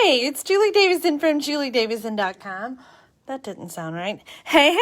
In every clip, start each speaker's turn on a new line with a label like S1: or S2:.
S1: Hey, it's Julie Davison from JulieDavison.com. That didn't sound right. Hey!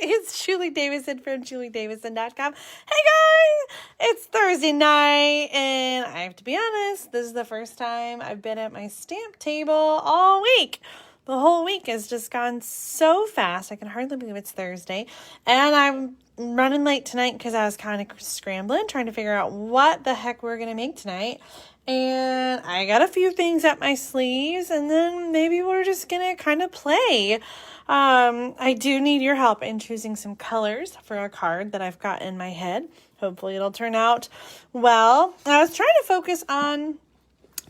S1: It's Julie Davison from JulieDavison.com. Hey guys! It's Thursday night, and I have to be honest, this is the first time I've been at my stamp table all week. The whole week has just gone so fast. I can hardly believe it's Thursday. And I'm running late tonight because I was kind of scrambling, trying to figure out what the heck we're going to make tonight. And I got a few things up my sleeves, and then maybe we're just going to kind of play. I do need your help in choosing some colors for a card that I've got in my head. Hopefully it'll turn out well. I was trying to focus on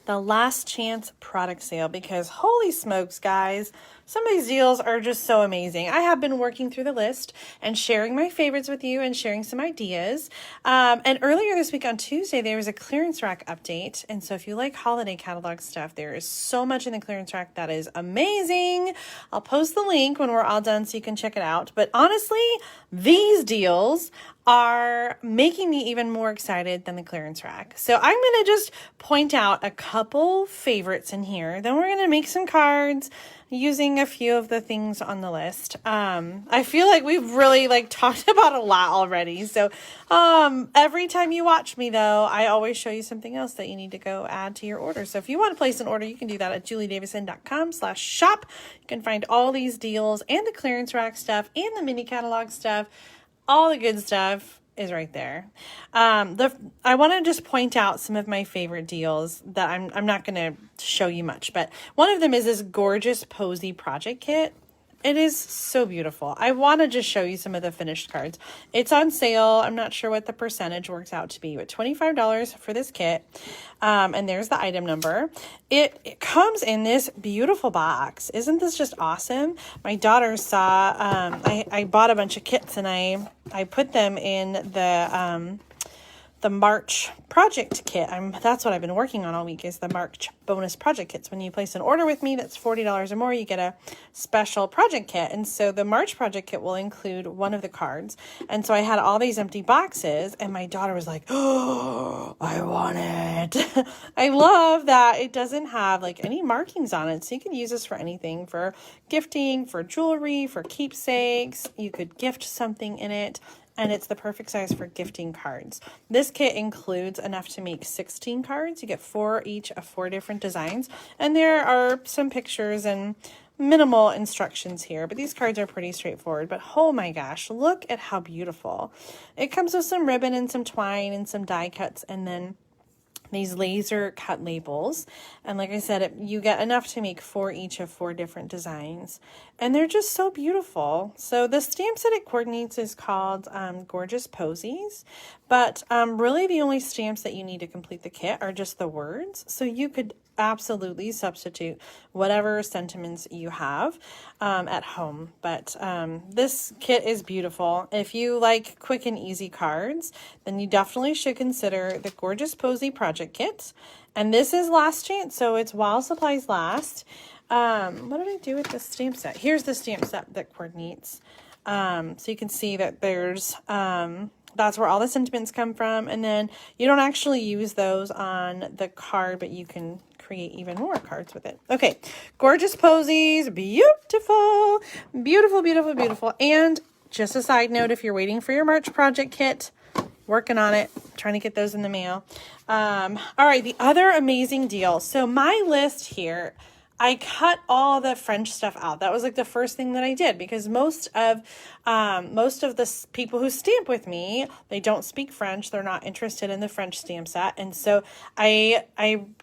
S1: the last chance product sale because holy smokes, guys, some of these deals are just so amazing. I have been working through the list and sharing my favorites with you and sharing some ideas. And earlier this week on Tuesday, there was a clearance rack update. And so if you like holiday catalog stuff, there is so much in the clearance rack that is amazing. I'll post the link when we're all done so you can check it out. But honestly, these deals are making me even more excited than the clearance rack. So I'm going to just point out a couple favorites in here. Then we're going to make some cards using a few of the things on the list. I feel like we've really talked about a lot already. So every time you watch me though, I always show you something else that you need to go add to your order. So if you want to place an order, you can do that at juliedavison.com/shop. You can find all these deals and the clearance rack stuff and the mini catalog stuff. All the good stuff is right there. I want to just point out some of my favorite deals that I'm not going to show you much, but one of them is this gorgeous Posy project kit. It is so beautiful. I want to just show you some of the finished cards. It's on sale. I'm not sure what the percentage works out to be, but $25 for this kit. And there's the item number. It comes in this beautiful box. Isn't this just awesome? My daughter saw, I bought a bunch of kits and I put them in the March project kit. That's what I've been working on all week is the March bonus project kits. When you place an order with me that's $40 or more, you get a special project kit. And so the March project kit will include one of the cards. And so I had all these empty boxes and my daughter was like, oh, I want it. I love that it doesn't have any markings on it. So you can use this for anything, for gifting, for jewelry, for keepsakes. You could gift something in it. And it's the perfect size for gifting cards. This kit includes enough to make 16 cards. You get 4 each of 4 different designs. And there are some pictures and minimal instructions here, but these cards are pretty straightforward. But oh my gosh, look at how beautiful. It comes with some ribbon and some twine and some die cuts and then these laser cut labels. And like I said, you get enough to make 4 each of 4 different designs. And they're just so beautiful. So the stamp set it coordinates is called Gorgeous Posies. But really the only stamps that you need to complete the kit are just the words. So you could absolutely substitute whatever sentiments you have at home. But this kit is beautiful. If you like quick and easy cards, then you definitely should consider the Gorgeous Posy Project Kit. And this is last chance, so it's while supplies last. What did I do with the stamp set? Here's the stamp set that coordinates. So you can see that there's that's where all the sentiments come from. And then you don't actually use those on the card, but you can create even more cards with it. Okay, Gorgeous Posies, beautiful, beautiful, beautiful, beautiful. And just a side note, if you're waiting for your March project kit, working on it, trying to get those in the mail. All right, the other amazing deal. So my list here, I cut all the French stuff out. That was the first thing that I did because most of the people who stamp with me, they don't speak French. They're not interested in the French stamp set. And so I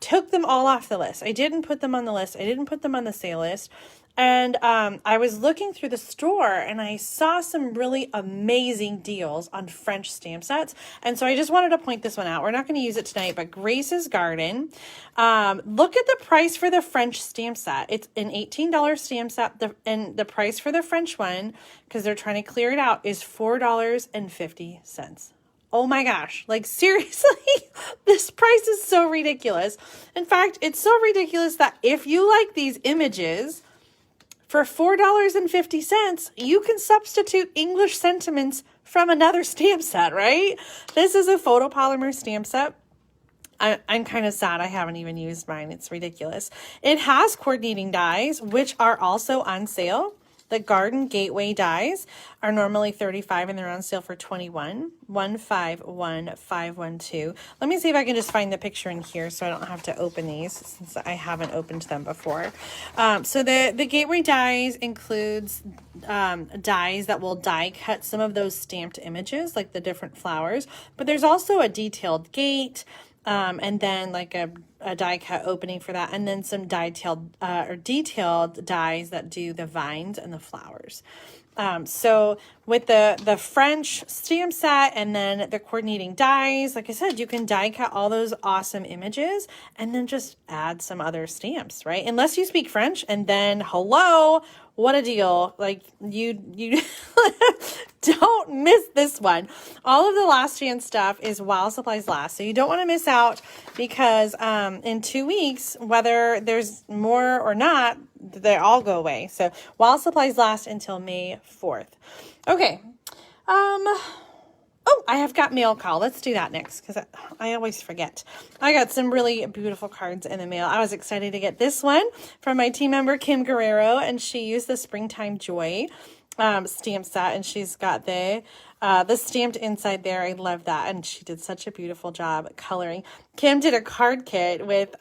S1: took them all off the list. I didn't put them on the list. I didn't put them on the sale list. And I was looking through the store and I saw some really amazing deals on French stamp sets. And so I just wanted to point this one out. We're not going to use it tonight, but Grace's Garden. Look at the price for the French stamp set. It's an $18 stamp set. And the price for the French one, because they're trying to clear it out, is $4.50. Oh my gosh, seriously, this price is so ridiculous. In fact, it's so ridiculous that if you like these images, for $4.50, you can substitute English sentiments from another stamp set, right? This is a Photopolymer Stamp Set. I'm kind of sad I haven't even used mine. It's ridiculous. It has coordinating dies, which are also on sale. The Garden Gateway dies are normally $35 and they're on sale for $21. 151512. Let me see if I can just find the picture in here so I don't have to open these since I haven't opened them before. So the Gateway dies includes dies that will die cut some of those stamped images, like the different flowers, but there's also a detailed gate, and then like a die cut opening for that, and then some detailed dies that do the vines and the flowers. So with the French stamp set and then the coordinating dies, like I said, you can die cut all those awesome images and then just add some other stamps, right? Unless you speak French, and then hello, what a deal. Like you don't miss this one. All of the last chance stuff is while supplies last. So you don't want to miss out because in 2 weeks, whether there's more or not, they all go away. So while supplies last until May 4th. Okay. Oh, I have got mail call. Let's do that next because I always forget. I got some really beautiful cards in the mail. I was excited to get this one from my team member, Kim Guerrero, and she used the Springtime Joy stamp set, and she's got the stamped inside there. I love that, and she did such a beautiful job coloring. Kim did a card kit with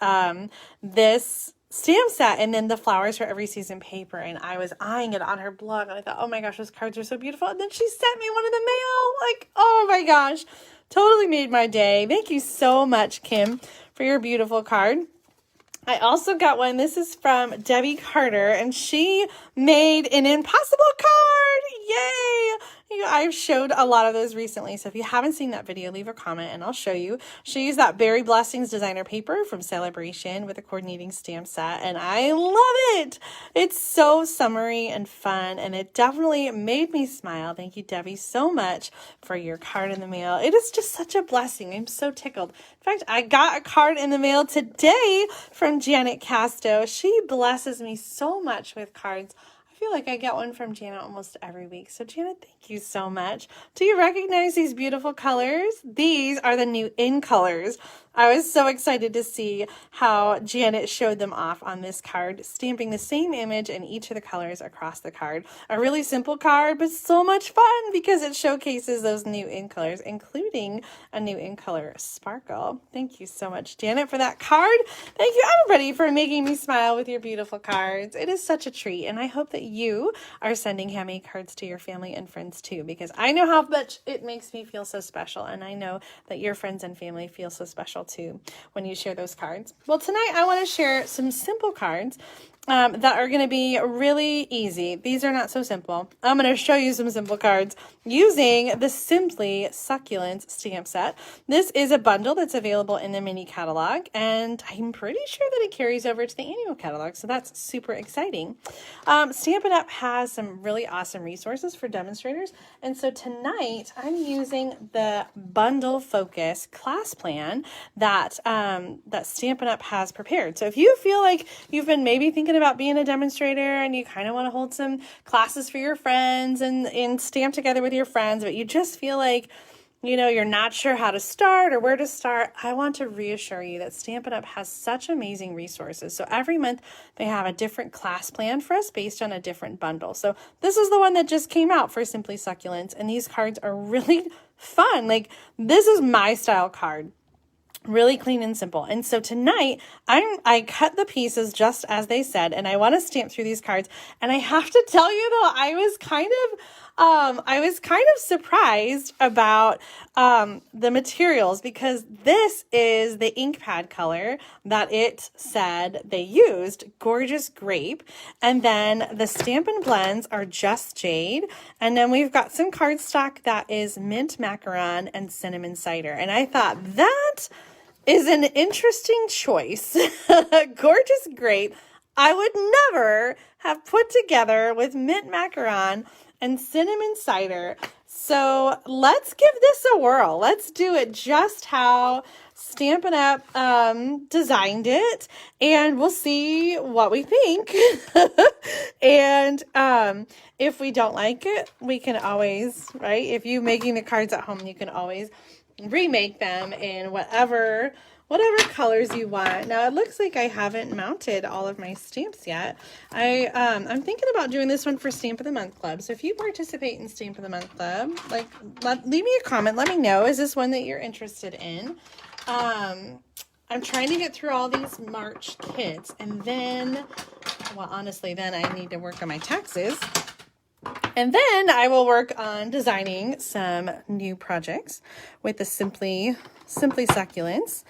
S1: this stamp set and then the flowers for every season paper, and I was eyeing it on her blog and I thought, oh my gosh, those cards are so beautiful. And then she sent me one in the mail. Like, oh my gosh, totally made my day. Thank you so much, Kim, for your beautiful card. I also got one. This is from Debbie Carter, and she made an impossible card. Yay! I've showed a lot of those recently, so if you haven't seen that video, leave a comment and I'll show you. She used that Berry Blessings designer paper from Celebration with a coordinating stamp set, and I love it. It's so summery and fun, and it definitely made me smile. Thank you, Debbie, so much for your card in the mail. It is just such a blessing. I'm so tickled. In fact, I got a card in the mail today from Janet Casto. She blesses me so much with cards. I feel like I get one from Janet almost every week. So Janet, thank you so much. Do you recognize these beautiful colors? These are the new in colors. I was so excited to see how Janet showed them off on this card, stamping the same image in each of the colors across the card. A really simple card, but so much fun because it showcases those new in colors, including a new in color sparkle. Thank you so much, Janet, for that card. Thank you, everybody, for making me smile with your beautiful cards. It is such a treat, and I hope that you are sending handmade cards to your family and friends too, because I know how much it makes me feel so special, and I know that your friends and family feel so special too when you share those cards. Well, tonight I want to share some simple cards that are going to be really easy. These are not so simple. I'm going to show you some simple cards using the Simply Succulents stamp set. This is a bundle that's available in the mini catalog, and I'm pretty sure that it carries over to the annual catalog, so that's super exciting. Stampin' Up! Has some really awesome resources for demonstrators, and so tonight I'm using the Bundle Focus class plan that Stampin' Up! Has prepared. So if you feel like you've been maybe thinking about being a demonstrator and you kind of want to hold some classes for your friends and stamp together with your friends, but you just feel like, you know, you're not sure how to start or where to start, I want to reassure you that Stampin' Up! Has such amazing resources. So every month they have a different class plan for us based on a different bundle. So this is the one that just came out for Simply Succulents, and these cards are really fun. Like, this is my style card. Really clean and simple. And so tonight I cut the pieces just as they said, and I want to stamp through these cards. And I have to tell you though, I was kind of surprised about the materials, because this is the ink pad color that it said they used, Gorgeous Grape, and then the Stampin' blends are Just Jade, and then we've got some cardstock that is Mint Macaron and Cinnamon Cider. And I thought that is an interesting choice. Gorgeous Grape, I would never have put together with Mint Macaron and Cinnamon Cider. So let's give this a whirl. Let's do it just how Stampin' Up! Designed it, and we'll see what we think. And if we don't like it, we can always, right? If you're making the cards at home, you can always remake them in whatever whatever colors you want. Now it looks like I haven't mounted all of my stamps yet. I'm thinking about doing this one for Stamp of the Month Club. So if you participate in Stamp of the Month Club, like leave me a comment. Let me know. Is this one that you're interested in? I'm trying to get through all these March kits, and then, well, honestly, then I need to work on my taxes. And then I will work on designing some new projects with the Simply Succulents.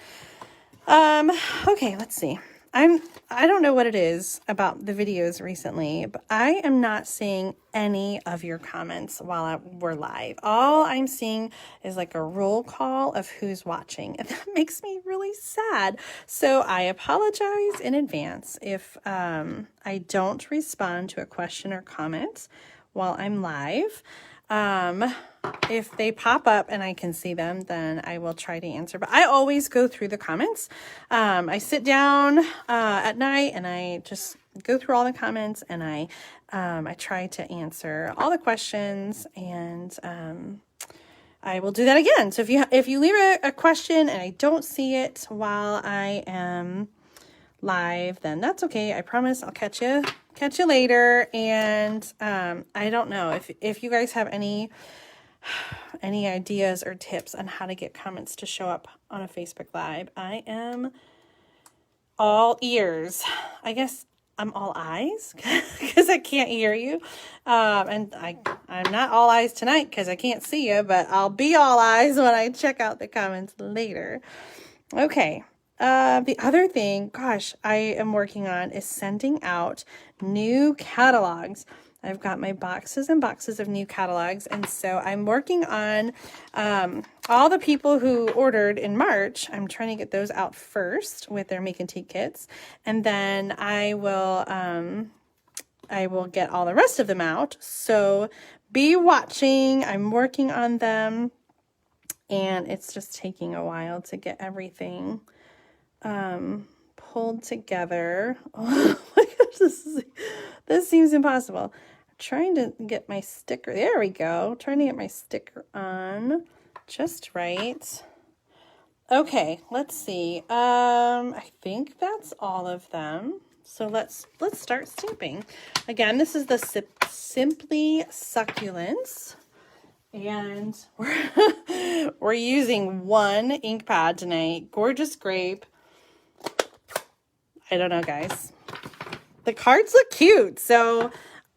S1: Okay, let's see. I don't know what it is about the videos recently, but I am not seeing any of your comments while we're live. All I'm seeing is like a roll call of who's watching, and that makes me really sad. So I apologize in advance if I don't respond to a question or comment while I'm live. If they pop up and I can see them, then I will try to answer. But I always go through the comments. I sit down at night and I just go through all the comments, and I try to answer all the questions, and I will do that again. So if you leave a question and I don't see it while I am live, then that's okay. I promise I'll catch you later. And I don't know if you guys have any ideas or tips on how to get comments to show up on a Facebook Live. I am all ears. I guess I'm all eyes because I can't hear you. And I'm not all eyes tonight because I can't see you, but I'll be all eyes when I check out the comments later. Okay. The other thing, gosh, I am working on is sending out new catalogs. I've got my boxes and boxes of new catalogs, and so I'm working on all the people who ordered in March. I'm trying to get those out first with their Make and Take kits, and then I will get all the rest of them out. So be watching. I'm working on them, and it's just taking a while to get everything pulled together. Oh my gosh, this seems impossible. I'm trying to get my sticker. There we go. Trying to get my sticker on just right. Okay, let's see. I think that's all of them. So let's start stamping. Again, this is the Simply Succulents. And we're using one ink pad tonight. Gorgeous Grape. I don't know, guys. The cards look cute, so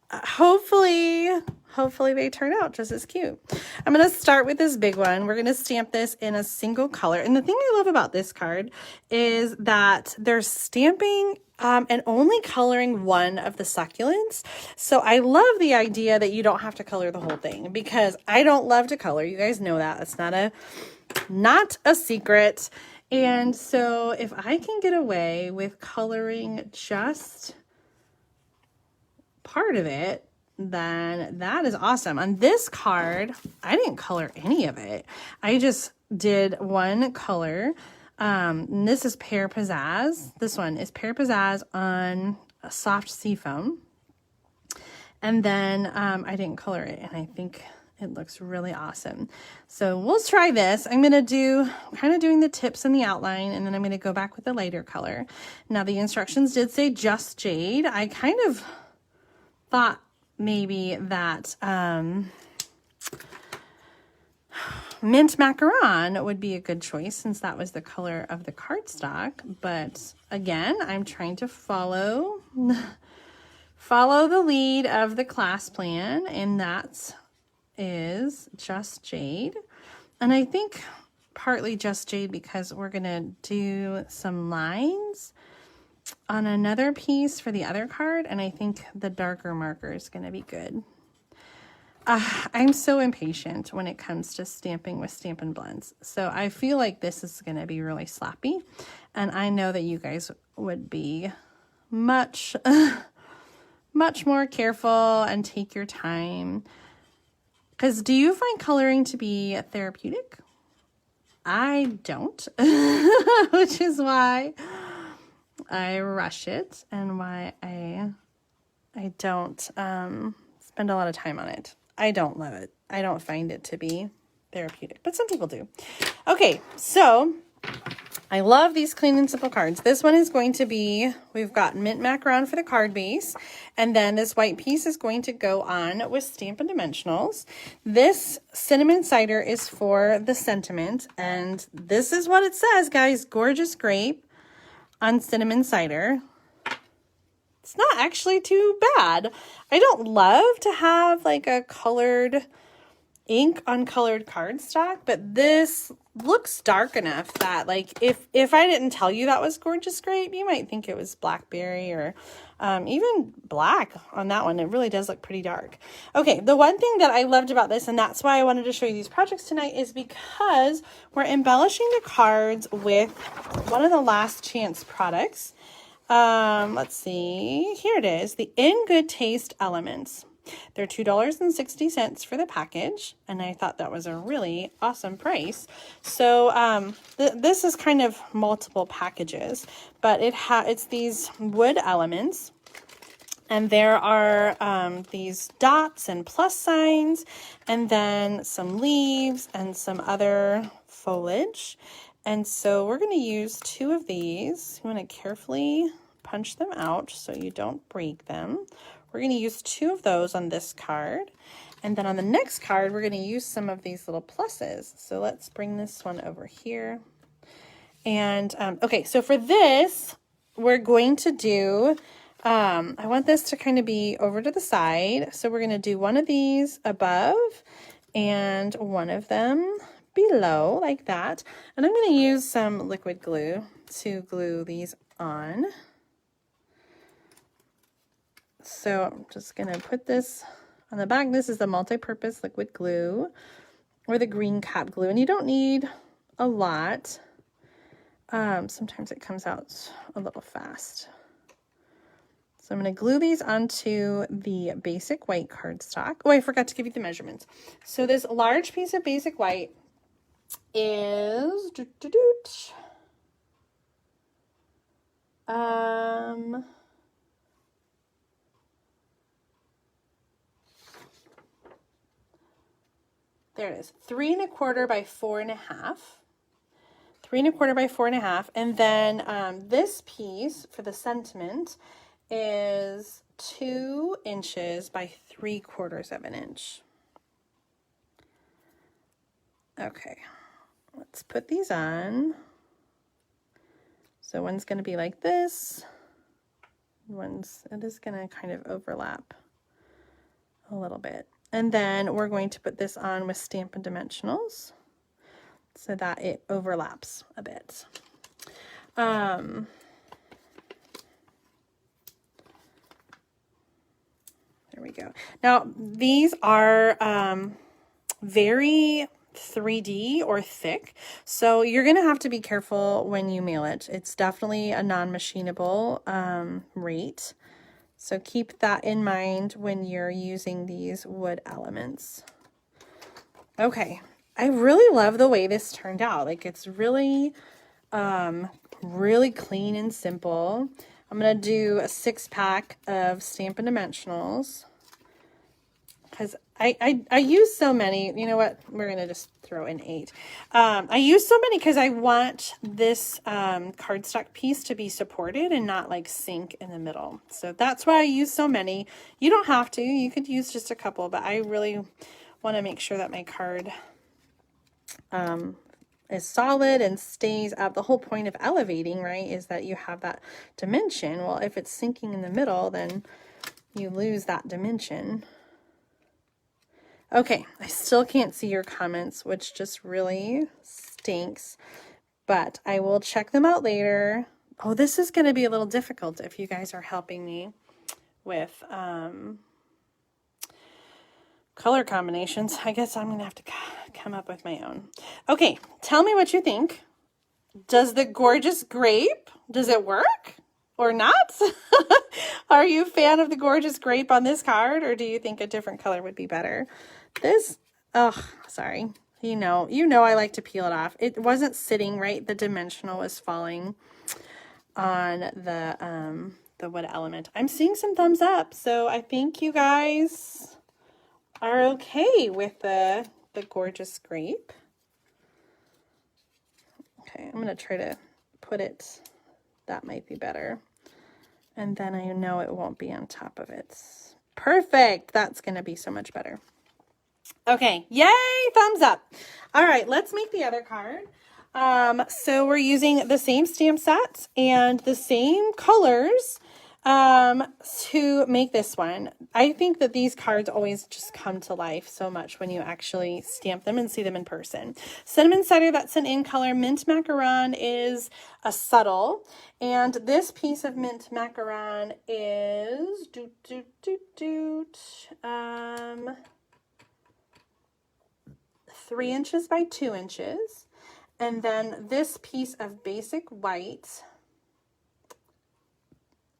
S1: hopefully they turn out just as cute. I'm going to start with this big one. We're going to stamp this in a single color. And the thing I love about this card is that they're stamping and only coloring one of the succulents. So I love the idea that you don't have to color the whole thing, because I don't love to color. You guys know that. It's not a secret. And so if I can get away with coloring just part of it, then that is awesome. On this card, I didn't color any of it. I just did one color. And this is Pear Pizzazz. This one is Pear Pizzazz on a soft seafoam. And then I didn't color it, and I think it looks really awesome. So we'll try this. I'm going to kind of doing the tips and the outline, and then I'm going to go back with the lighter color. Now the instructions did say just jade. I kind of thought maybe that mint macaron would be a good choice, since that was the color of the cardstock. But again, I'm trying to follow the lead of the class plan, and that is just jade. And I think partly just jade because we're gonna do some lines on another piece for the other card, and I think the darker marker is gonna be good. I'm so impatient when it comes to stamping with Stampin' Blends, so I feel like this is gonna be really sloppy, and I know that you guys would be much more careful and take your time. Because do you find coloring to be therapeutic? I don't, which is why I rush it, and why I don't spend a lot of time on it. I don't love it. I don't find it to be therapeutic, but some people do. Okay, so I love these clean and simple cards. This one is going to be, we've got mint macaron for the card base, and then this white piece is going to go on with Stampin' Dimensionals. This cinnamon cider is for the sentiment, and this is what it says, guys. Gorgeous grape on cinnamon cider. It's not actually too bad. I don't love to have like a colored ink on colored cardstock, but this looks dark enough that like if I didn't tell you that was gorgeous grape, you might think it was blackberry or even black on that one. It really does look pretty dark. Okay, the one thing that I loved about this, and that's why I wanted to show you these projects tonight, is because we're embellishing the cards with one of the last chance products. Let's see, here it is, the In Good Taste Elements. They're $2.60 for the package, and I thought that was a really awesome price. So this is kind of multiple packages, but it's these wood elements, and there are these dots and plus signs, and then some leaves and some other foliage. And so we're going to use 2 of these. You want to carefully punch them out so you don't break them. We're going to use 2 of those on this card. And then on the next card, we're going to use some of these little pluses. So let's bring this one over here. And, okay, so for this, we're going to do, I want this to kind of be over to the side. So we're going to do one of these above and one of them below, like that. And I'm going to use some liquid glue to glue these on. So I'm just going to put this on the back. This is the multi-purpose liquid glue or the green cap glue, and you don't need a lot. Sometimes it comes out a little fast. So I'm going to glue these onto the basic white cardstock. Oh, I forgot to give you the measurements. So this large piece of basic white is there it is, 3 1/4 by 4 1/2. 3 1/4 by 4 1/2. And then this piece for the sentiment is 2 inches by 3/4 of an inch. Okay, let's put these on. So one's going to be like this. It is going to kind of overlap a little bit. And then we're going to put this on with Stampin' Dimensionals so that it overlaps a bit. There we go. Now, these are very 3D or thick, so you're going to have to be careful when you mail it. It's definitely a non-machinable rate. So keep that in mind when you're using these wood elements. Okay, I really love the way this turned out. Like, it's really, really clean and simple. I'm going to do a 6-pack of Stampin' Dimensionals because I use so many. You know what? We're going to just throw in 8. I use so many because I want this cardstock piece to be supported and not like sink in the middle. So that's why I use so many. You don't have to. You could use just a couple, but I really want to make sure that my card is solid and stays up. The whole point of elevating, right, is that you have that dimension. Well, if it's sinking in the middle, then you lose that dimension. Okay, I still can't see your comments, which just really stinks, but I will check them out later. Oh, this is going to be a little difficult if you guys are helping me with color combinations. I guess I'm going to have to come up with my own. Okay, tell me what you think. Does the gorgeous grape, does it work or not? Are you a fan of the gorgeous grape on this card, or do you think a different color would be better? This, oh, sorry. You know I like to peel it off. It wasn't sitting right. The dimensional was falling on the wood element. I'm seeing some thumbs up, so I think you guys are okay with the gorgeous grape. Okay, I'm going to try to put it, that might be better. And then I know it won't be on top of it. Perfect. That's going to be so much better. Okay. Yay. Thumbs up. All right. Let's make the other card. So we're using the same stamp sets and the same colors to make this one. I think that these cards always just come to life so much when you actually stamp them and see them in person. Cinnamon Cider, that's an in color. Mint Macaron is a subtle. And this piece of Mint Macaron is 3 inches by 2 inches. And then this piece of basic white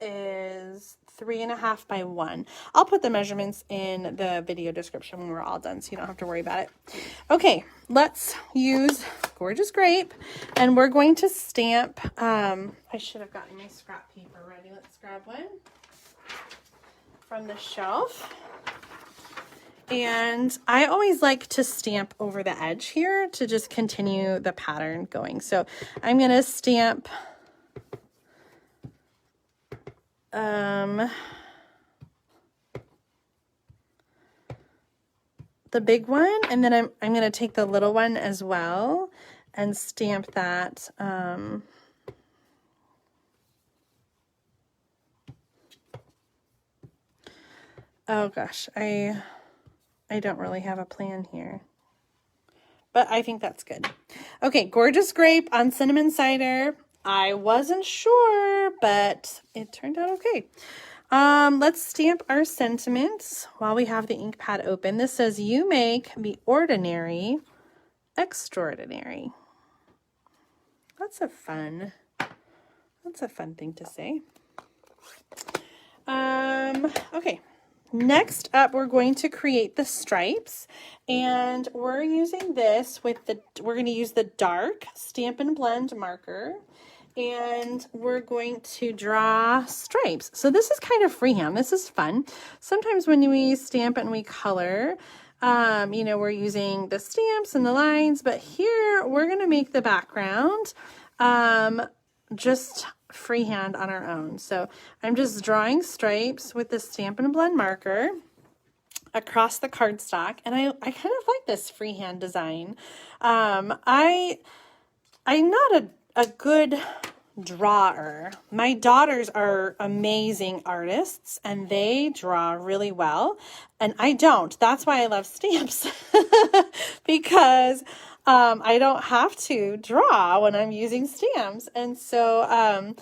S1: is 3.5 by 1. I'll put the measurements in the video description when we're all done, so you don't have to worry about it. Okay, let's use Gorgeous Grape, and we're going to stamp. I should have gotten my scrap paper ready. Let's grab one from the shelf. And I always like to stamp over the edge here to just continue the pattern going. So I'm going to stamp the big one, and then I'm going to take the little one as well and stamp that oh gosh, I don't really have a plan here, but I think that's good. Okay, Gorgeous Grape on Cinnamon Cider. I wasn't sure, but it turned out okay. Let's stamp our sentiments while we have the ink pad open. This says, you make the ordinary extraordinary. That's a fun thing to say. Okay. Next up, we're going to create the stripes, and we're using this with we're going to use the dark Stampin' Blend marker, and we're going to draw stripes. So this is kind of freehand. This is fun. Sometimes when we stamp and we color, you know, we're using the stamps and the lines, but here we're going to make the background just freehand on our own. So I'm just drawing stripes with the Stampin' Blend marker across the cardstock, and I kind of like this freehand design. I'm not a good drawer. My daughters are amazing artists and they draw really well, and I don't. That's why I love stamps because I don't have to draw when I'm using stamps. And so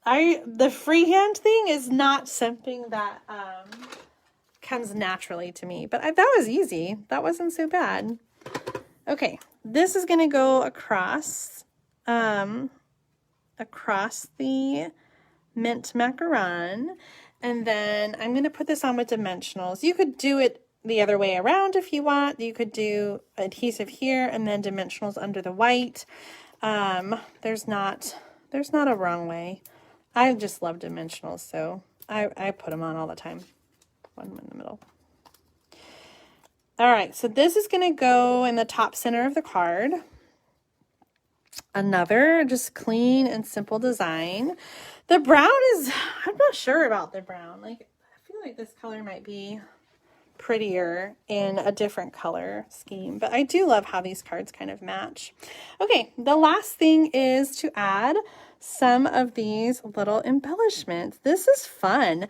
S1: the freehand thing is not something that comes naturally to me, but that was easy. That wasn't so bad. Okay, this is going to go across the Mint Macaron, and then I'm going to put this on with dimensionals. You could do it the other way around if you want. You could do adhesive here and then dimensionals under the white. There's not a wrong way. I just love dimensionals, so I put them on all the time. One in the middle. All right, so this is going to go in the top center of the card. Another just clean and simple design. The brown is, I'm not sure about the brown. Like, I feel like this color might be prettier in a different color scheme, but I do love how these cards kind of match. Okay, the last thing is to add some of these little embellishments. This is fun.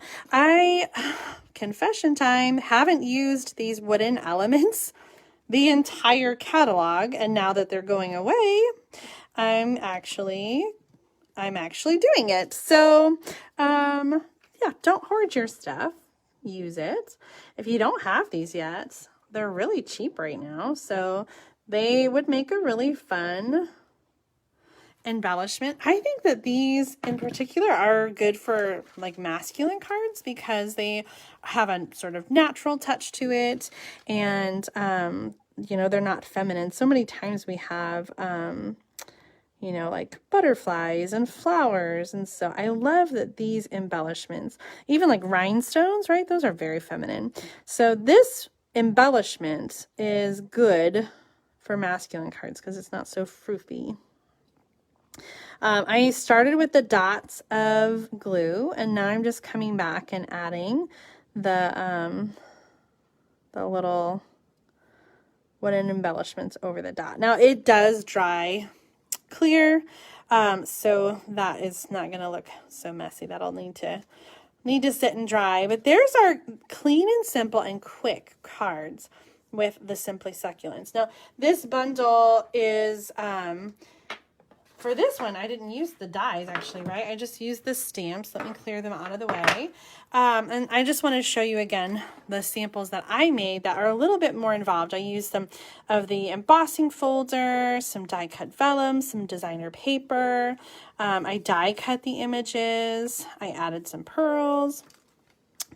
S1: Confession time, haven't used these wooden elements the entire catalog, and now that they're going away, I'm actually doing it. So yeah, don't hoard your stuff. Use it. If you don't have these yet, they're really cheap right now, so they would make a really fun embellishment. I think that these in particular are good for like masculine cards because they have a sort of natural touch to it, and you know, they're not feminine. So many times we have you know, like butterflies and flowers, and so I love that these embellishments, even like rhinestones, right? Those are very feminine. So this embellishment is good for masculine cards because it's not so froofy. I started with the dots of glue, and now I'm just coming back and adding the little wooden embellishments over the dot. Now it does dry clear, so that is not going to look so messy. That'll need to sit and dry. But there's our clean and simple and quick cards with the Simply Succulents. Now this bundle is for this one, I didn't use the dies actually, right? I just used the stamps. Let me clear them out of the way. And I just want to show you again the samples that I made that are a little bit more involved. I used some of the embossing folder, some die cut vellum, some designer paper. I die cut the images. I added some pearls.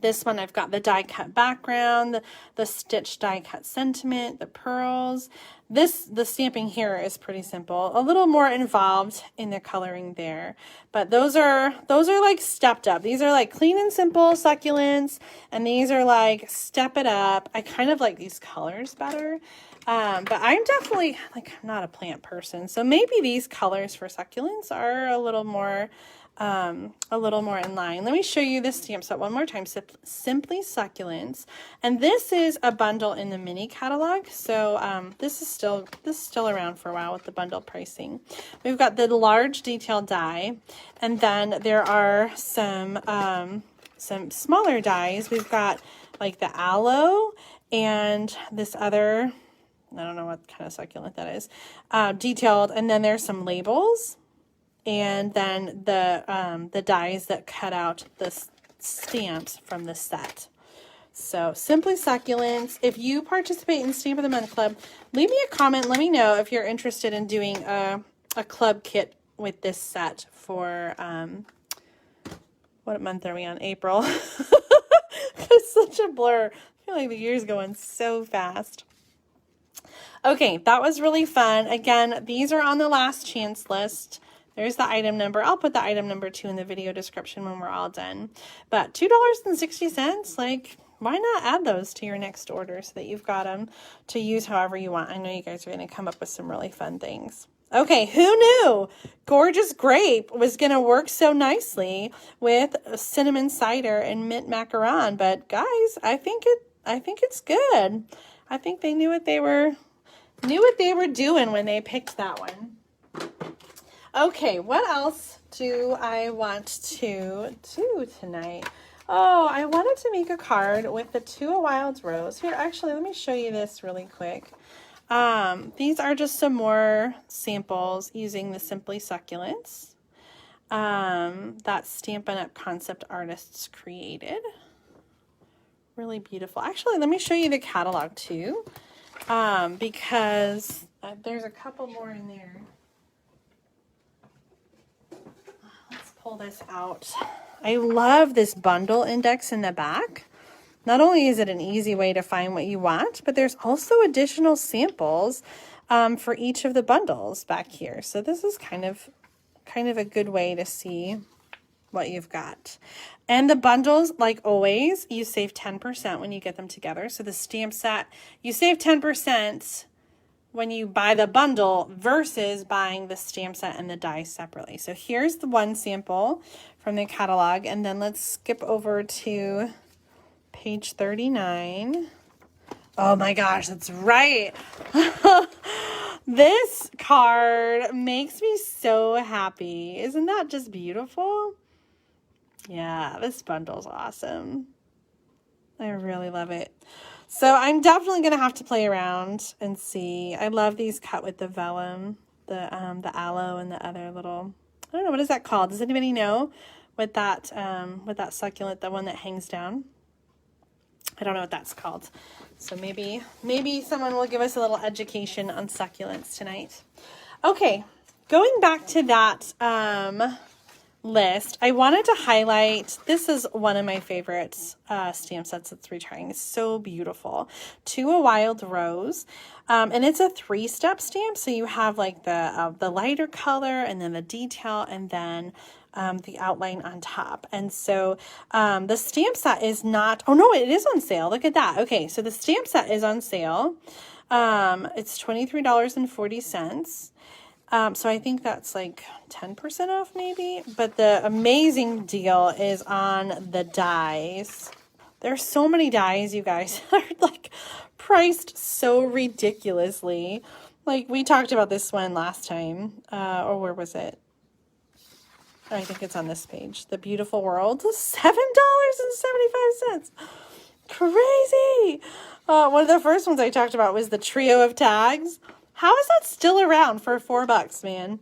S1: This one, I've got the die cut background, the stitch die cut sentiment, the pearls. The stamping here is pretty simple, a little more involved in the coloring there, but those are like stepped up. These are like clean and simple succulents, and these are like step it up. I kind of like these colors better, but I'm definitely like not a plant person, so maybe these colors for succulents are a little more in line. Let me show you this stamp set one more time. Simply Succulents, and this is a bundle in the mini catalog. So this is still around for a while with the bundle pricing. We've got the large detail die, and then there are some smaller dies. We've got like the aloe and this other, I don't know what kind of succulent that is, detailed, and then there's some labels. And then the dies that cut out the stamps from the set. So Simply Succulents. If you participate in Stamp of the Month Club, leave me a comment. Let me know if you're interested in doing a club kit with this set for, what month are we on? April. It's such a blur. I feel like the year's going so fast. Okay, that was really fun. Again, these are on the last chance list. There's the item number. I'll put the item number too in the video description when we're all done. But $2.60, like, why not add those to your next order so that you've got them to use however you want? I know you guys are going to come up with some really fun things. Okay, who knew Gorgeous Grape was going to work so nicely with cinnamon cider and mint macaron? But guys, I think it's good. I think they knew what they were doing when they picked that one. Okay, what else do I want to do tonight? Oh, I wanted to make a card with the To a Wild Rose. Here, actually, let me show you this really quick. These are just some more samples using the Simply Succulents that Stampin' Up! Concept artists created. Really beautiful. Actually, let me show you the catalog too, because there's a couple more in there. Let's pull this out. I love this bundle index in the back. Not only is it an easy way to find what you want, but there's also additional samples for each of the bundles back here. So this is kind of a good way to see what you've got. And the bundles, like always, you save 10% when you get them together. So the stamp set, you save 10% when you buy the bundle versus buying the stamp set and the dies separately. So here's the one sample from the catalog, and then let's skip over to page 39. Oh my gosh, that's right. This card makes me so happy. Isn't that just beautiful? Yeah, this bundle's awesome. I really love it. So I'm definitely going to have to play around and see. I love these cut with the vellum, the aloe and the other little, I don't know, what is that called? Does anybody know with that succulent, the one that hangs down? I don't know what that's called. So maybe someone will give us a little education on succulents tonight. Okay, going back to that list, I wanted to highlight, this is one of my favorite stamp sets that's returning. It's so beautiful. To a Wild Rose. And it's a 3-step stamp. So you have like the lighter color and then the detail and then the outline on top. And so the stamp set is not, oh no, it is on sale. Look at that. Okay, so the stamp set is on sale. It's $23.40. So I think that's like 10% off maybe. But the amazing deal is on the dies. There's so many dies, you guys. They're like priced so ridiculously. Like we talked about this one last time. Or where was it? I think it's on this page. The Beautiful World. $7.75. Crazy. One of the first ones I talked about was the trio of tags. How is that still around for $4, man?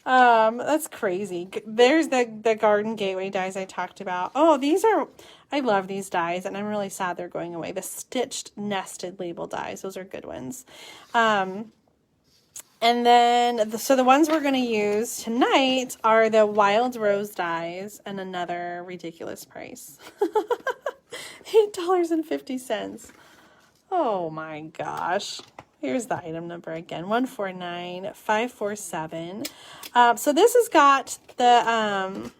S1: That's crazy. There's the Garden Gateway dies I talked about. Oh, these are, I love these dies, and I'm really sad they're going away. The stitched nested label dies. Those are good ones. And then, so the ones we're going to use tonight are the Wild Rose dies, and another ridiculous price. $8.50. Oh my gosh. Here's the item number again, 149547. So this has got the,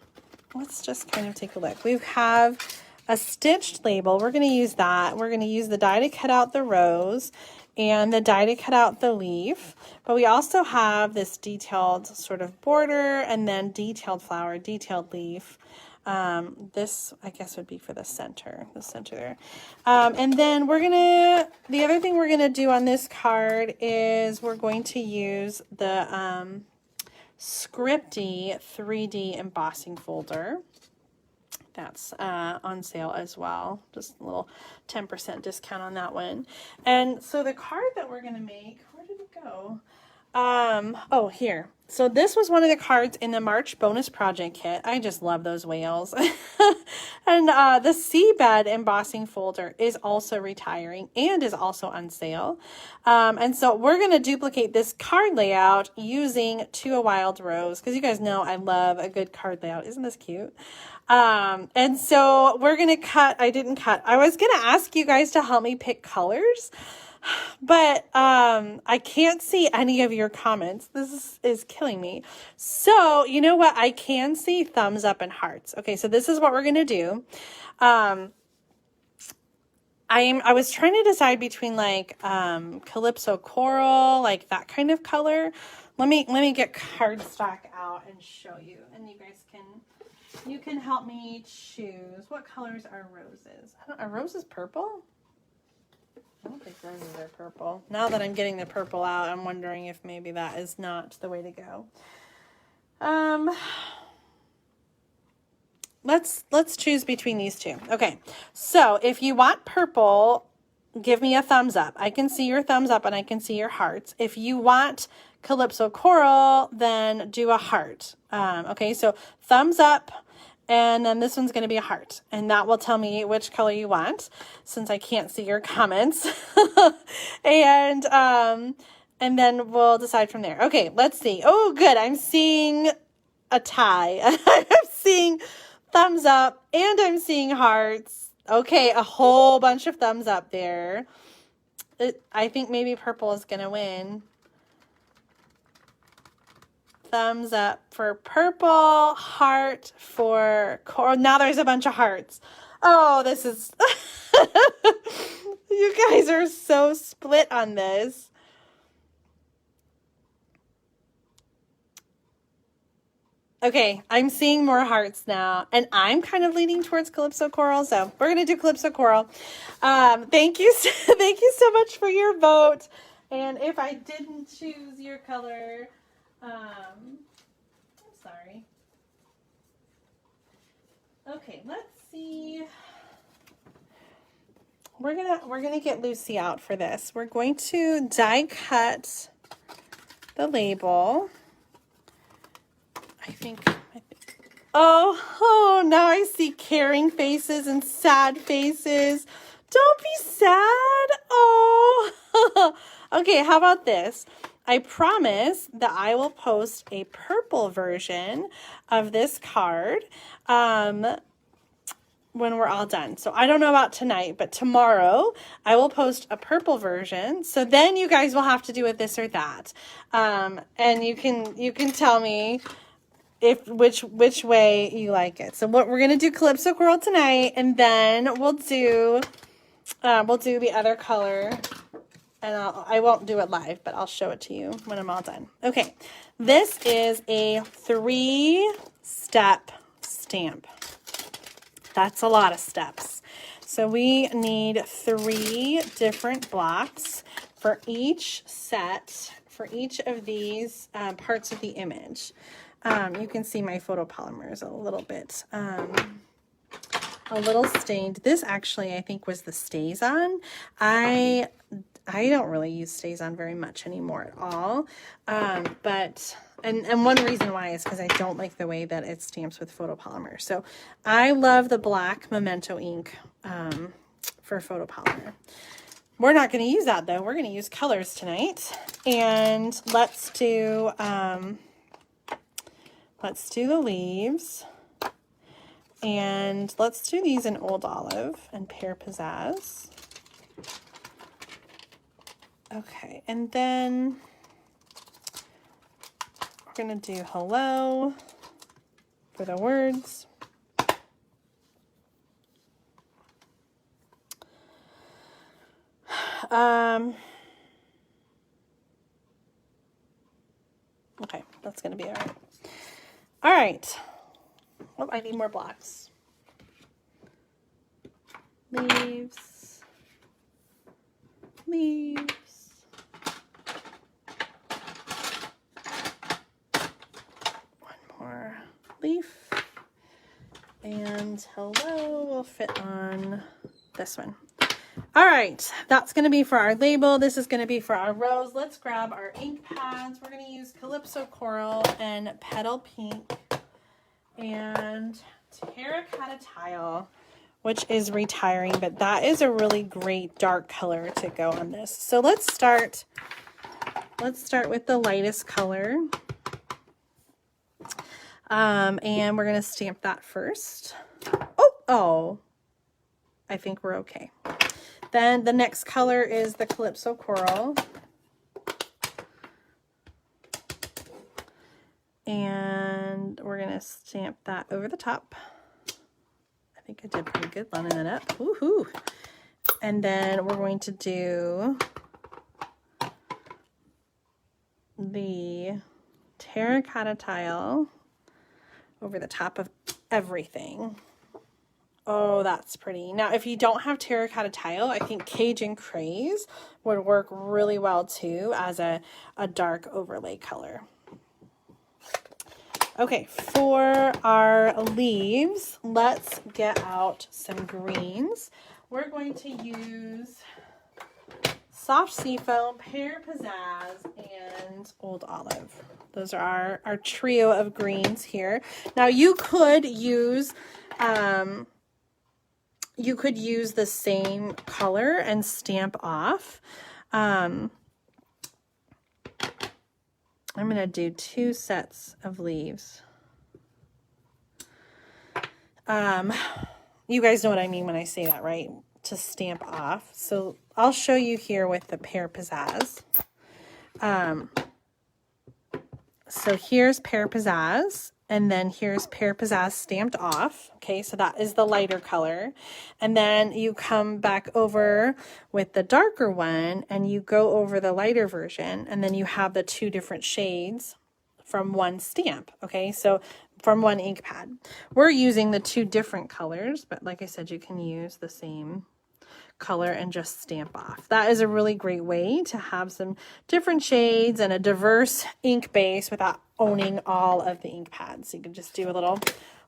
S1: let's just kind of take a look. We have a stitched label. We're going to use that. We're going to use the die to cut out the rose and the die to cut out the leaf. But we also have this detailed sort of border and then detailed flower, detailed leaf. This, I guess, would be for the center there. And then the other thing we're going to do on this card is we're going to use the Scripty 3D embossing folder. That's on sale as well. Just a little 10% discount on that one. And so the card that we're going to make, where did it go? Oh, here. So this was one of the cards in the March bonus project kit. I just love those whales. And the Seabed embossing folder is also retiring and is also on sale. And so we're going to duplicate this card layout using To a Wild Rose, because you guys know I love a good card layout. Isn't this cute? And so we're going to cut. I didn't cut. I was going to ask you guys to help me pick colors, but I can't see any of your comments. This is killing me. So you know what? I can see thumbs up and hearts. Okay, so this is what we're going to do. I was trying to decide between like Calypso Coral, like that kind of color. Let me get cardstock out and show you, and you guys can help me choose. What colors are roses? Are roses purple? I don't think roses are purple. Now that I'm getting the purple out, I'm wondering if maybe that is not the way to go. Let's choose between these two. Okay, so if you want purple, give me a thumbs up. I can see your thumbs up and I can see your hearts. If you want Calypso Coral, then do a heart. Okay, so thumbs up. And then this one's going to be a heart, and that will tell me which color you want, since I can't see your comments. and then we'll decide from there. Okay, let's see. Oh, good. I'm seeing a tie. I'm seeing thumbs up, and I'm seeing hearts. Okay, a whole bunch of thumbs up there. I think maybe purple is going to win. Thumbs up for purple, heart for coral. Now there's a bunch of hearts. Oh, this is... You guys are so split on this. Okay, I'm seeing more hearts now, and I'm kind of leaning towards Calypso Coral, so we're going to do Calypso Coral. Thank you so much for your vote. And if I didn't choose your color... I'm sorry. Okay, let's see. We're gonna get Lucy out for this. We're going to die cut the label. I think. Oh, now I see caring faces and sad faces. Don't be sad. Oh. Okay, how about this? I promise that I will post a purple version of this card when we're all done. So I don't know about tonight, but tomorrow I will post a purple version. So then you guys will have to do it this or that. And you can tell me which way you like it. So we're going to do Calypso Coral tonight, and then we'll do the other color and I won't do it live, but I'll show it to you when I'm all done. Okay, this is a 3-step stamp. That's a lot of steps. So we need 3 different blocks for each set, for each of these parts of the image. You can see my photopolymer is a little stained. This actually, I think, was the StazOn. I don't really use StazOn very much anymore at all. But one reason why is because I don't like the way that it stamps with photopolymer. So I love the black Memento ink for photopolymer. We're not going to use that though. We're going to use colors tonight. And let's do the leaves. And let's do these in Old Olive and Pear Pizzazz. Okay, and then we're going to do hello for the words. Okay, that's going to be all right. All right. Oh, I need more blocks. Leaves. Leaves. One more leaf. And hello will fit on this one. All right, that's going to be for our label. This is going to be for our rose. Let's grab our ink pads. We're going to use Calypso Coral and Petal Pink and Terracotta Tile, which is retiring, but that is a really great dark color to go on this. So let's start with the lightest color. And we're going to stamp that first. Oh, I think we're okay. Then the next color is the Calypso Coral. And we're going to stamp that over the top. I think I did pretty good lining that up. Woohoo! And then we're going to do the Terracotta Tile over the top of everything. Oh, that's pretty. Now, if you don't have Terracotta Tile, I think Cajun Craze would work really well too as a dark overlay color. Okay, for our leaves, let's get out some greens. We're going to use Soft Seafoam, Pear Pizzazz, and Old Olive. Those are our trio of greens here. Now, you could use the same color and stamp off. I'm going to do 2 sets of leaves. You guys know what I mean when I say that, right? To stamp off. So I'll show you here with the Pear Pizzazz. So here's Pear Pizzazz. And then here's Pear Pizzazz stamped off. Okay, so that is the lighter color. And then you come back over with the darker one and you go over the lighter version. And then you have the 2 different shades from one stamp. Okay, so from one ink pad. We're using the 2 different colors, but like I said, you can use the same color and just stamp off. That is a really great way to have some different shades and a diverse ink base without owning all of the ink pads. So you can just do a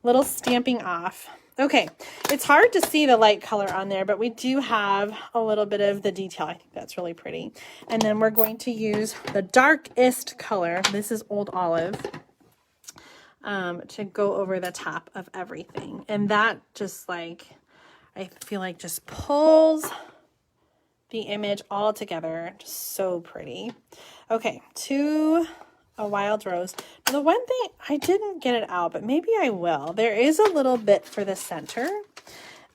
S1: little stamping off. Okay, it's hard to see the light color on there, but we do have a little bit of the detail. I think that's really pretty. And then we're going to use the darkest color. This is Old Olive. To go over the top of everything. And that just like, I feel like just pulls the image all together. Just so pretty. Okay, to a wild rose. Now, the one thing, I didn't get it out, but maybe I will. There is a little bit for the center.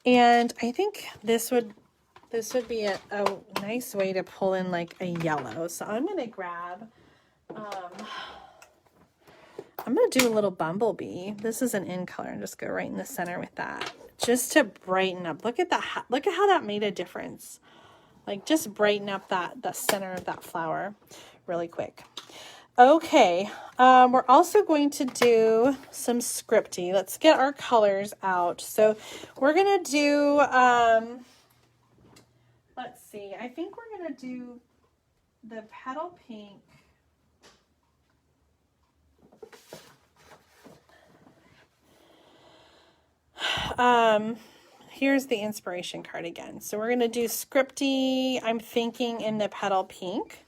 S1: And I think this would be a nice way to pull in like a yellow. So I'm going to grab, I'm going to do a little bumblebee. This is an in color and just go right in the center with that. Just to brighten up. Look at that. Look at how that made a difference Like just brighten up the center of that flower really quick. Okay, we're also going to do some scripty. Let's get our colors out. So we're going to do, let's see, I think we're going to do the Petal Pink. Here's the inspiration card again. So we're going to do scripty, I'm thinking in the Petal Pink.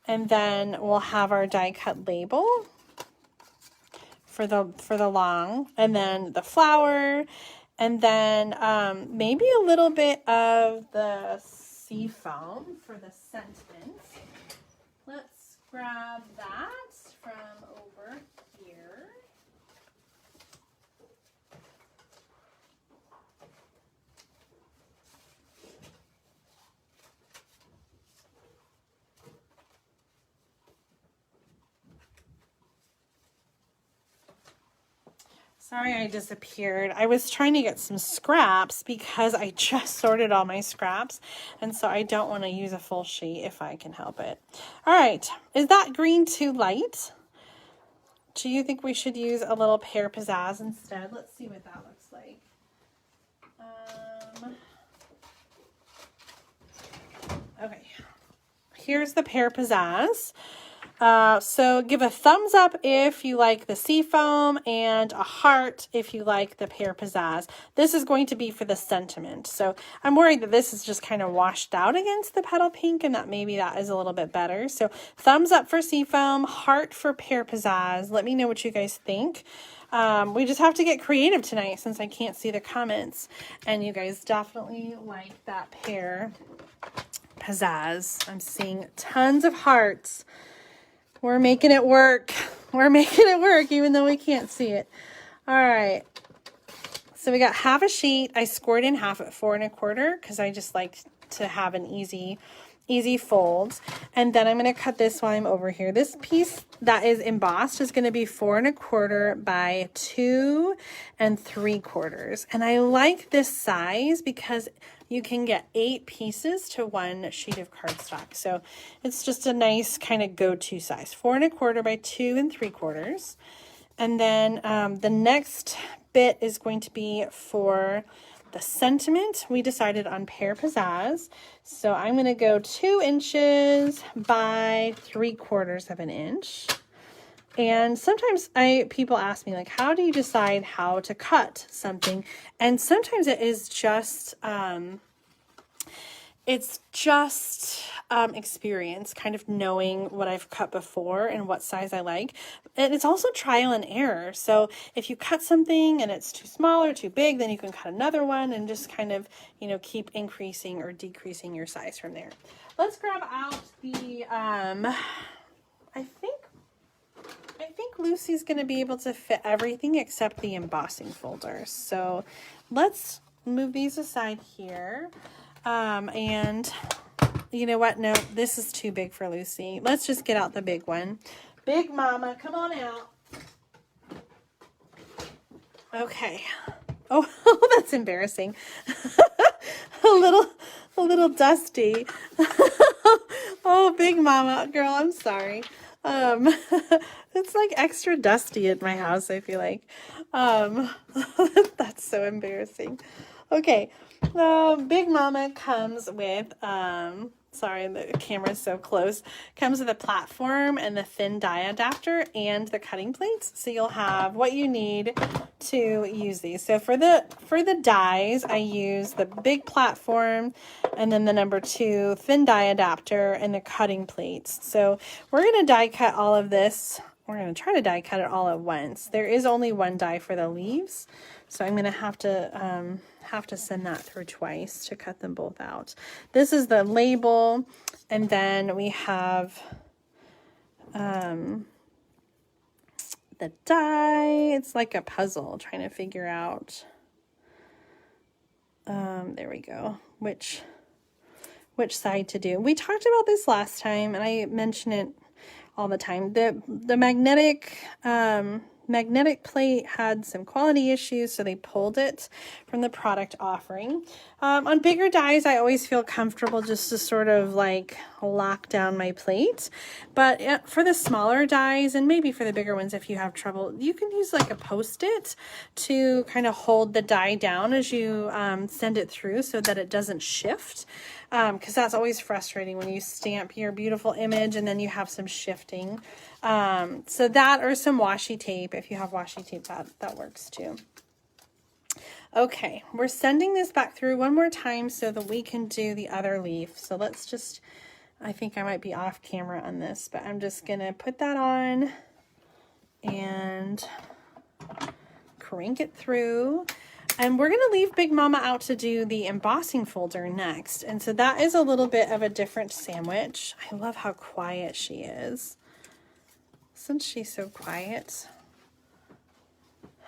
S1: And then we'll have our die cut label for the long, and then the flower, and then maybe a little bit of the sea foam for the sentiment. Let's grab that from over here. Sorry I disappeared. I was trying to get some scraps because I just sorted all my scraps, and so I don't want to use a full sheet if I can help it. All right, is that green too light? Do you think we should use a little Pear Pizzazz instead? Let's see what that looks like. Okay, here's the Pear Pizzazz. So give a thumbs up if you like the sea foam and a heart if you like the Pear Pizzazz. This is going to be for the sentiment. So I'm worried that this is just kind of washed out against the Petal Pink and that maybe that is a little bit better. So thumbs up for sea foam, heart for Pear Pizzazz. Let me know what you guys think. We just have to get creative tonight since I can't see the comments. And you guys definitely like that Pear Pizzazz. I'm seeing tons of hearts. We're making it work. We're making it work even though we can't see it. All right. So we got half a sheet. I scored in half at 4 1/4 because I just like to have an easy fold. And then I'm going to cut this while I'm over here. This piece that is embossed is going to be 4 1/4 by 2 3/4. And I like this size because you can get 8 pieces to 1 sheet of cardstock. So it's just a nice kind of go-to size. 4 1/4 by 2 3/4. And then the next bit is going to be for the sentiment. We decided on Pear Pizzazz. So I'm going to go 2 inches by 3/4 of an inch. And sometimes people ask me, like, how do you decide how to cut something? And sometimes it is just, experience, kind of knowing what I've cut before and what size I like. And it's also trial and error. So if you cut something and it's too small or too big, then you can cut another one and just kind of, you know, keep increasing or decreasing your size from there. Let's grab out the, I think Lucy's going to be able to fit everything except the embossing folder. So let's move these aside here. And you know what? No, this is too big for Lucy. Let's just get out the big one. Big Mama, come on out. Okay. Oh, that's embarrassing. a little dusty. Oh, Big Mama, girl, I'm sorry. It's like extra dusty at my house, I feel like. That's so embarrassing. Okay. Big Mama comes with, sorry, the camera's so close, comes with a platform and the thin die adapter and the cutting plates. So you'll have what you need to use these. So for the dies, I use the big platform and then the number 2 thin die adapter and the cutting plates. So we're going to die cut all of this. We're going to try to die cut it all at once. There is only one die for the leaves, so I'm going to have to send that through twice to cut them both out. This is the label, and then we have the die. It's like a puzzle trying to figure out, there we go, which side to do. We talked about this last time, and I mention it all the time. The magnetic magnetic plate had some quality issues, so they pulled it from the product offering. On bigger dies, I always feel comfortable just to sort of like lock down my plate. But for the smaller dies, and maybe for the bigger ones if you have trouble, you can use like a Post-it to kind of hold the die down as you send it through so that it doesn't shift. Because that's always frustrating when you stamp your beautiful image and then you have some shifting. So that, or some washi tape. If you have washi tape, that works too. Okay, we're sending this back through one more time so that we can do the other leaf. So let's just, I think I might be off camera on this, but I'm just gonna put that on and crank it through. And we're going to leave Big Mama out to do the embossing folder next. And so that is a little bit of a different sandwich. I love how quiet she is. Isn't she so quiet?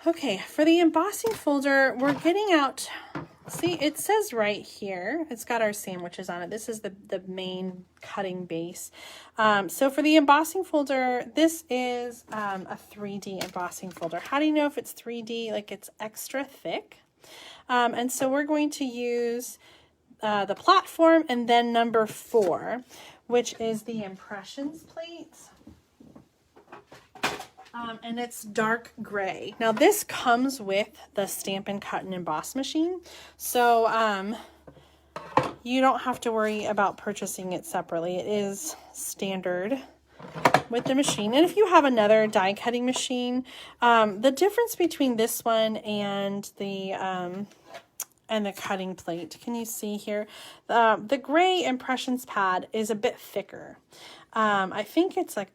S1: Okay, for the embossing folder, we're getting out, see, it says right here, it's got our sandwiches on it. This is the main cutting base. So for the embossing folder, this is a 3D embossing folder. How do you know if it's 3D? Like, it's extra thick. And so we're going to use the platform and then number 4, which is the impressions plate. And it's dark gray. Now this comes with the Stampin' Cut and Emboss machine. So you don't have to worry about purchasing it separately. It is standard with the machine. And if you have another die cutting machine, the difference between this one and the cutting plate, can you see here? The gray impressions pad is a bit thicker. I think it's like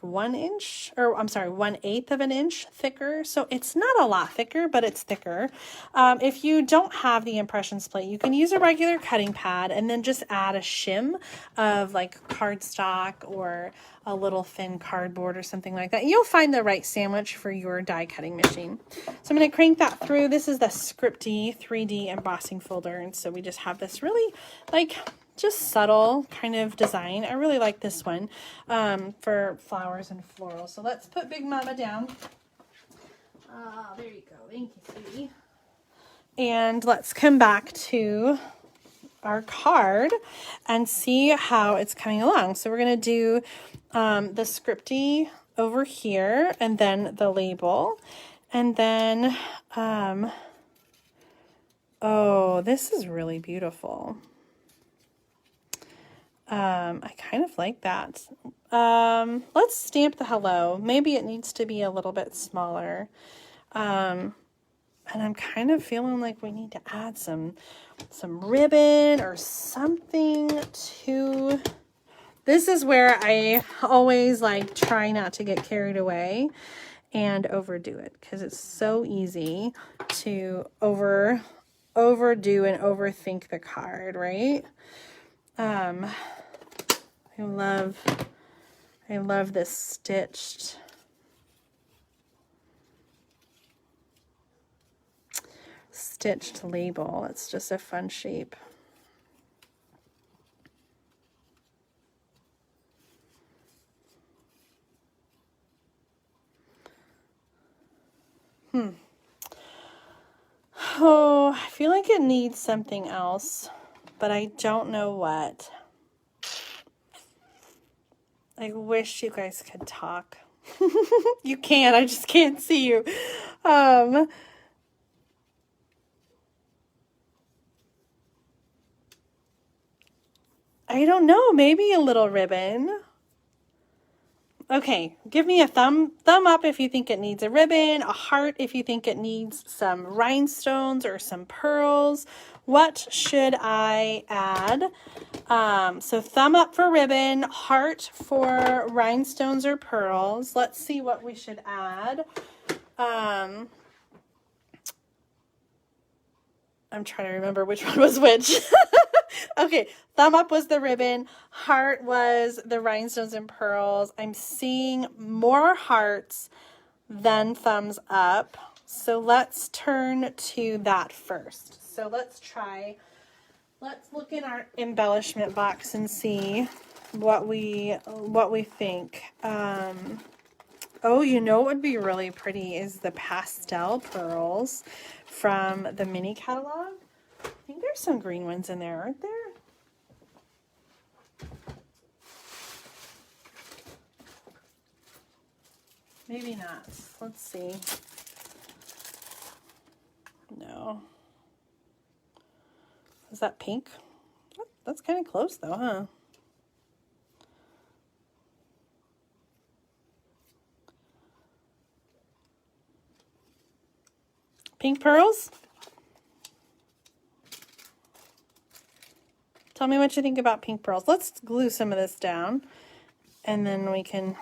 S1: 1 inch, or I'm sorry, 1/8 of an inch thicker. So it's not a lot thicker, but it's thicker. If you don't have the impressions plate, you can use a regular cutting pad and then just add a shim of like cardstock or a little thin cardboard or something like that. You'll find the right sandwich for your die cutting machine. So I'm going to crank that through. This is the Scripty 3D embossing folder. And so we just have this really like just subtle kind of design. I really like this one for flowers and florals. So let's put Big Mama down. There you go. Thank you, sweetie. And let's come back to our card and see how it's coming along. So we're going to do the Scripty over here and then the label. And then, oh, this is really beautiful. I kind of like that. Let's stamp the hello. Maybe it needs to be a little bit smaller. And I'm kind of feeling like we need to add some ribbon or something to... This is where I always like try not to get carried away and overdo it, because it's so easy to overdo and overthink the card, right? I love this stitched label. It's just a fun shape. Oh, I feel like it needs something else, but I don't know what. I wish you guys could talk. You can, I just can't see you. I don't know, maybe a little ribbon. Okay, give me a thumb up if you think it needs a ribbon, a heart if you think it needs some rhinestones or some pearls. What should I add? So thumb up for ribbon, heart for rhinestones or pearls. Let's see what we should add. I'm trying to remember which one was which. Okay, thumb up was the ribbon, heart was the rhinestones and pearls. I'm seeing more hearts than thumbs up. So let's turn to that first. So let's look in our embellishment box and see what we think. Oh, you know what would be really pretty is the Pastel Pearls from the mini catalog. I think there's some green ones in there, aren't there? Maybe not. Let's see. No. Is that pink? That's kind of close though, huh? Pink pearls? Tell me what you think about pink pearls. Let's glue some of this down and then we can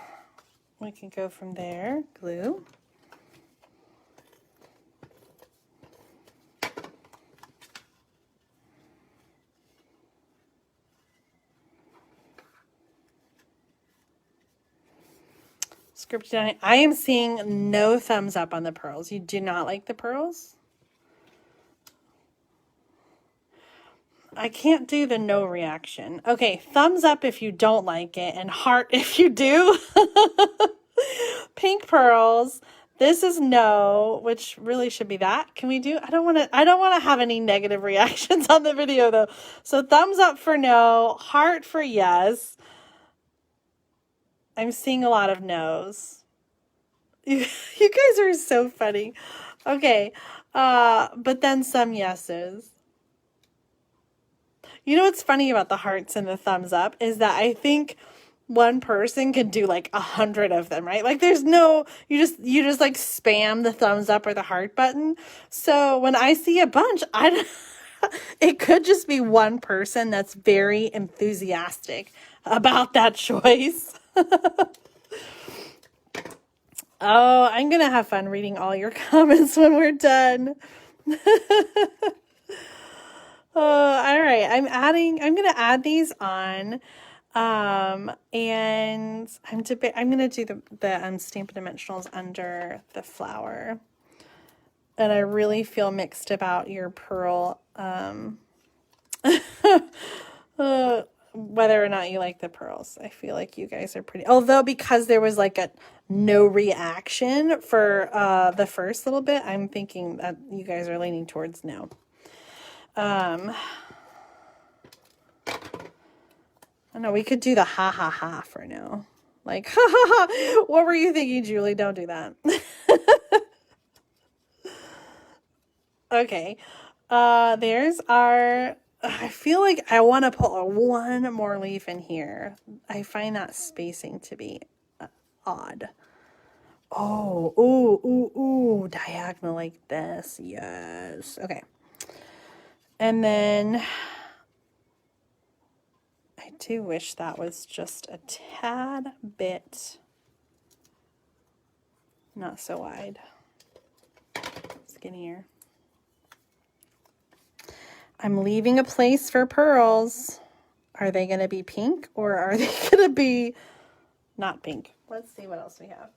S1: go from there. Glue. Script down. I am seeing no thumbs up on the pearls. You do not like the pearls? I can't do the no reaction. Okay, thumbs up if you don't like it and heart if you do. Pink pearls. This is no, which really should be that. Can we do? I don't want to have any negative reactions on the video though. So thumbs up for no, heart for yes. I'm seeing a lot of no's. You guys are so funny. Okay. But then some yeses. You know what's funny about the hearts and the thumbs up is that I think one person can do like 100 of them, right? Like there's no, you just like spam the thumbs up or the heart button. So when I see a bunch, it could just be one person that's very enthusiastic about that choice. Oh, I'm going to have fun reading all your comments when we're done. Oh, all right. I'm going to add these on. And I'm going to do the Stampin' Dimensionals under the flower. And I really feel mixed about your pearl, whether or not you like the pearls. I feel like you guys are pretty, although because there was like a no reaction for the first little bit, I'm thinking that you guys are leaning towards no. I know we could do the ha ha ha for no. Like, ha ha ha, what were you thinking, Julie? Don't do that. Okay. There's our, I feel like I want to put one more leaf in here. I find that spacing to be odd. Oh, ooh, diagonal like this. Yes. Okay. And then I do wish that was just a tad bit not so wide. Skinnier. I'm leaving a place for pearls. Are they going to be pink or are they going to be not pink? Let's see what else we have.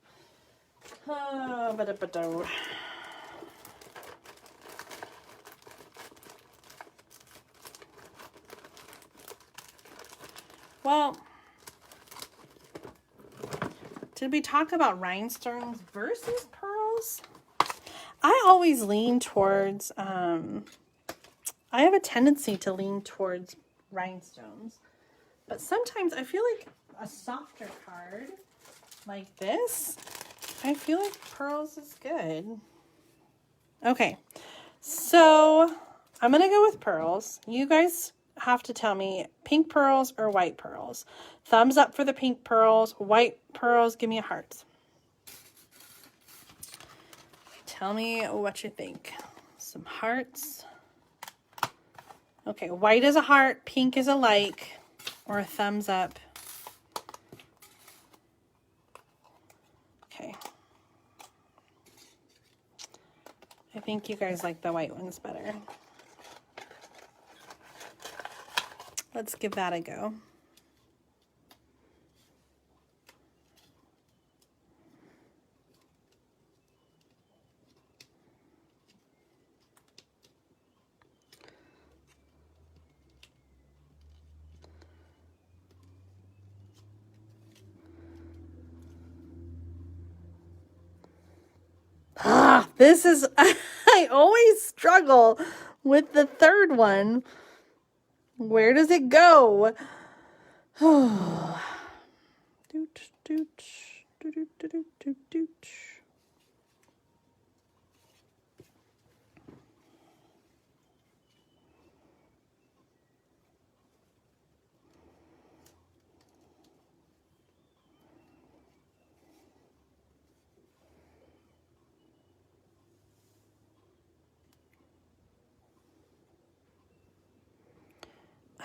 S1: Well, did we talk about rhinestones versus pearls? I always lean towards, I have a tendency to lean towards rhinestones, but sometimes I feel like a softer card like this, I feel like pearls is good. Okay, so I'm going to go with pearls. You guys have to tell me pink pearls or white pearls. Thumbs up for the pink pearls. White pearls, give me a heart. Tell me what you think. Some hearts. Okay, white is a heart, pink is a like, or a thumbs up. Okay. I think you guys like the white ones better. Let's give that a go. This is, I always struggle with the third one. Where does it go? Doot, doot, doot, doot, doot, doot, doot.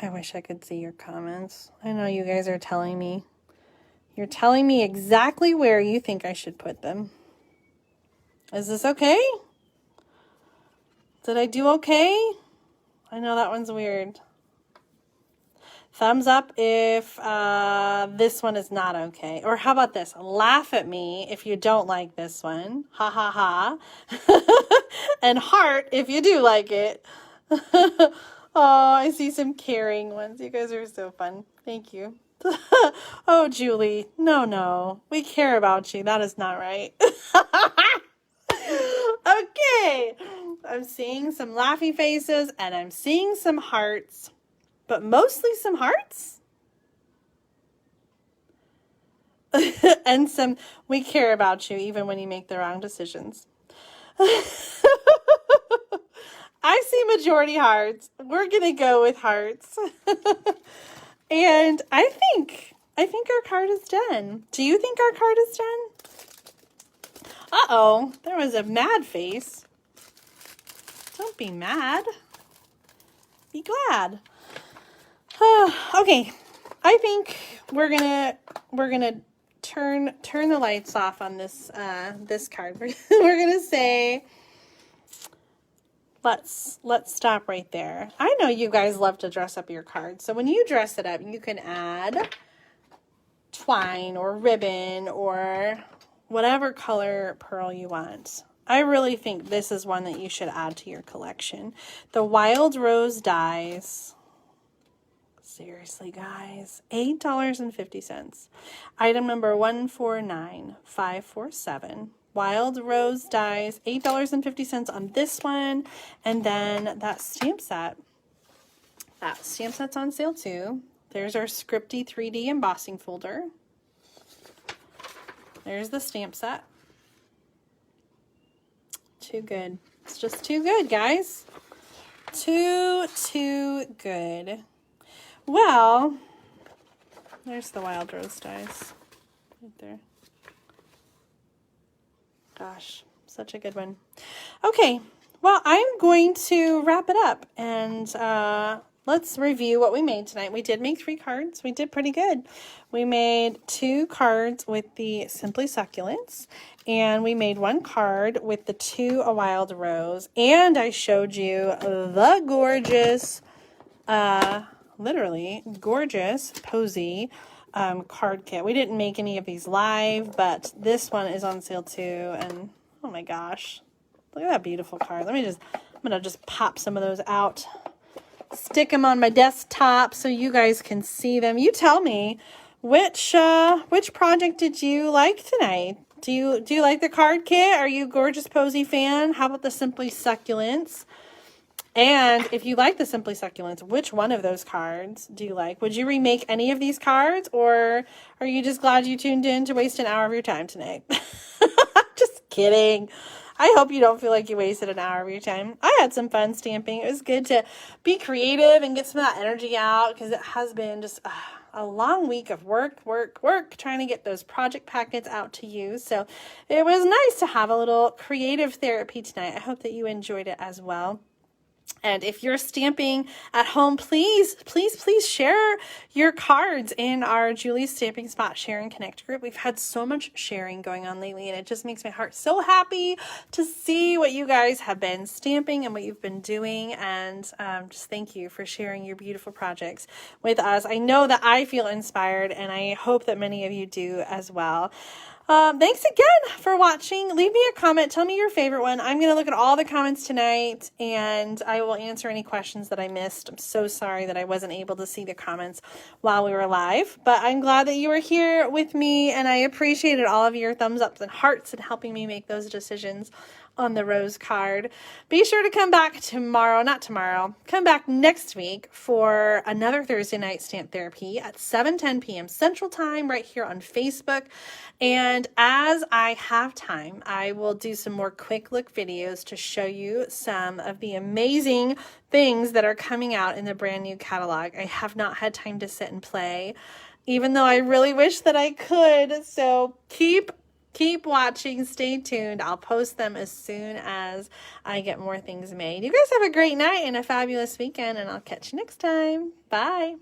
S1: I wish I could see your comments. I know you guys are telling me. You're telling me exactly where you think I should put them. Is this okay? Did I do okay? I know that one's weird. Thumbs up if this one is not okay. Or how about this? Laugh at me if you don't like this one. Ha ha ha. And heart if you do like it. Oh, I see some caring ones. You guys are so fun. Thank you. Oh, Julie. No. We care about you. That is not right. Okay. I'm seeing some laughy faces and I'm seeing some hearts. But mostly some hearts. And some, we care about you even when you make the wrong decisions. I see majority hearts. We're going to go with hearts. And I think our card is done. Do you think our card is done? Uh-oh, there was a mad face. Don't be mad. Be glad. Okay, I think we're gonna turn the lights off on this this card. We're gonna say let's stop right there. I know you guys love to dress up your cards, so when you dress it up, you can add twine or ribbon or whatever color pearl you want. I really think this is one that you should add to your collection. The Wild Rose dies. Seriously, guys, $8.50. Item number 149547. Wild Rose dies, $8.50 on this one. And then that stamp set. That stamp set's on sale too. There's our scripty 3D embossing folder. There's the stamp set. Too good. It's just too good, guys. Too good. Well, there's the Wild Rose dies right there. Gosh, such a good one. Okay, well, I'm going to wrap it up and let's review what we made tonight. We did make 3 cards. We did pretty good. We made 2 cards with the Simply Succulents, and we made 1 card with the 2 A Wild Rose, and I showed you the gorgeous, literally gorgeous Posy card kit. We didn't make any of these live, but this one is on sale too, and oh my gosh, look at that beautiful card. I'm gonna just pop some of those out, stick them on my desktop so you guys can see them. You tell me which project did you like tonight? Do you like the card kit? Are you a gorgeous Posy fan? How about the Simply Succulents? And if you like the Simply Succulents, which one of those cards do you like? Would you remake any of these cards, or are you just glad you tuned in to waste an hour of your time tonight? Just kidding. I hope you don't feel like you wasted an hour of your time. I had some fun stamping. It was good to be creative and get some of that energy out, because it has been just a long week of work, trying to get those project packets out to you. So it was nice to have a little creative therapy tonight. I hope that you enjoyed it as well. And if you're stamping at home, please share your cards in our Julie's Stamping Spot Share and Connect group. We've had so much sharing going on lately, and it just makes my heart so happy to see what you guys have been stamping and what you've been doing. And just thank you for sharing your beautiful projects with us. I know that I feel inspired, and I hope that many of you do as well. Thanks again for watching. Leave me a comment. Tell me your favorite one. I'm going to look at all the comments tonight, and I will answer any questions that I missed. I'm so sorry that I wasn't able to see the comments while we were live, but I'm glad that you were here with me, and I appreciated all of your thumbs ups and hearts and helping me make those decisions on the rose card. Be sure to come back tomorrow, not tomorrow, come back next week for another Thursday night stamp therapy at 7:10 p.m. Central Time right here on Facebook. And as I have time, I will do some more quick look videos to show you some of the amazing things that are coming out in the brand new catalog. I have not had time to sit and play, even though I really wish that I could. So keep watching, stay tuned. I'll post them as soon as I get more things made. You guys have a great night and a fabulous weekend, and I'll catch you next time. Bye.